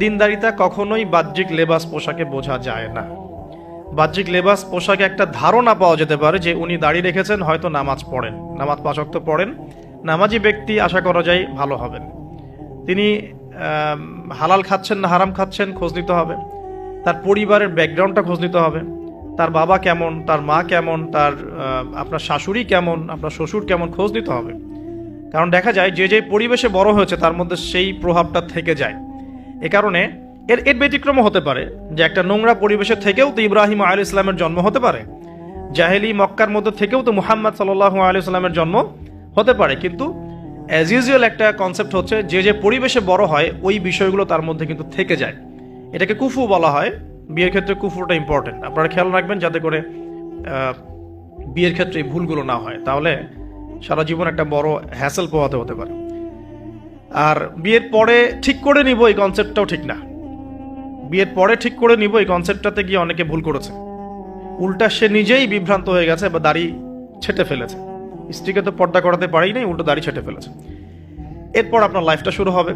দিনদারিতা কখনোই বাহ্যিক লেবাস পোশাকে বোঝা যায় না। বাহ্যিক লেবাস পোশাকে একটা ধারণা পাওয়া যেতে পারে যে উনি দাঁড়িয়ে রেখেছেন, হয়তো নামাজ পড়েন, নামাজ 5 ওয়াক্ত পড়েন, নামাজি ব্যক্তি আশা করা যায় ভালো হবেন। তিনি হালাল খাচ্ছেন না হারাম খাচ্ছেন খোঁজ নিতে হবে, তার পরিবারের ব্যাকগ্রাউন্ডটা খোঁজ নিতে হবে, তার বাবা কেমন, তার মা কেমন, তার আপনার শাশুড়ি কেমন, আপনার শ্বশুর কেমন খোঁজ নিতে হবে। কারণ দেখা যায় যে যে পরিবেশে বড় হয়েছে তার মধ্যে সেই প্রভাবটা থেকে যায়। এ কারণে এর ব্যতিক্রমও হতে পারে যে একটা নোংরা পরিবেশের থেকেও তো ইব্রাহিম আলাইহিস সালামের জন্ম হতে পারে, জাহেলি মক্কার মধ্যে থেকেও তো মুহাম্মদ সাল্লাল্লাহু আলাইহি সাল্লামের জন্ম হতে পারে। কিন্তু অ্যাজ ইউজুয়াল একটা কনসেপ্ট হচ্ছে যে যে পরিবেশে বড় হয় ওই বিষয়গুলো তার মধ্যে কিন্তু থেকে যায়। এটাকে কুফু বলা হয়। বিয়ের ক্ষেত্রে কুফুটা ইম্পর্টেন্ট, আপনারা খেয়াল রাখবেন যাতে করে বিয়ের ক্ষেত্রে এই ভুলগুলো না হয়, তাহলে সারা জীবন একটা বড় হ্যাসেল পোহাতে হতে পারে। আর বিয়ের পরে ঠিক করে নিব এই কনসেপ্টটাও ঠিক না। বিয়ের পরে ঠিক করে নিব এই কনসেপ্টটাতে গিয়ে অনেকে ভুল করেছে, উল্টা সে নিজেই বিভ্রান্ত হয়ে গেছে বা দাড়ি ছেটে ফেলেছে। স্ত্রীকে তো পর্দা করাতে পারেই নাই, উল্টো দাড়ি ছেটে ফেলেছে। এরপর আপনার লাইফটা শুরু হবে।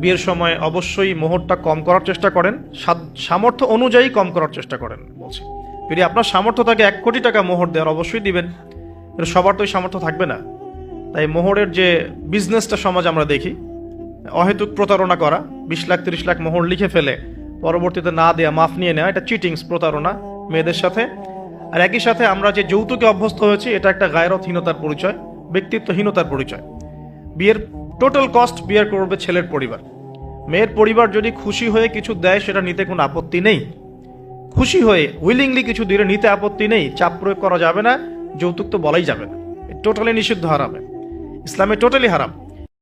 বিয়ের সময় অবশ্যই মোহরটা কম করার চেষ্টা করেন, সামর্থ্য অনুযায়ী কম করার চেষ্টা করেন বলছি। যদি আপনার সামর্থ্য থাকে 1 কোটি টাকা মোহর দেওয়ার, অবশ্যই দিবেন, কিন্তু সবার তো ওই সামর্থ্য থাকবে না। তাই মোহরের যে বিজনেসটা সমাজ আমরা দেখি, অহেতুক প্রতারণা করা, 20 লাখ 30 লাখ মোহর লিখে ফেলে পরবর্তীতে না দেয়া, মাফ নিয়ে নেওয়া, এটা চিটিংস, প্রতারণা মেয়েদের সাথে। আর একই সাথে আমরা যে যৌতুকে অভ্যস্ত হয়েছি, এটা একটা গায়রতহীনতার পরিচয়, ব্যক্তিত্বহীনতার পরিচয়। বিয়ের টোটাল কস্ট বিয়ার করবে ছেলের পরিবার। মেয়ের পরিবার যদি খুশি হয়ে কিছু দেয় সেটা নিতে কোনো আপত্তি নেই, খুশি হয়ে উইলিংলি কিছু দিলে নিতে আপত্তি নেই। চাপ প্রয়োগ করা যাবে না, যৌতুক তো বলাই যাবে না, টোটালি নিষিদ্ধ, হারামে, ইসলামে টোটালি হারাম।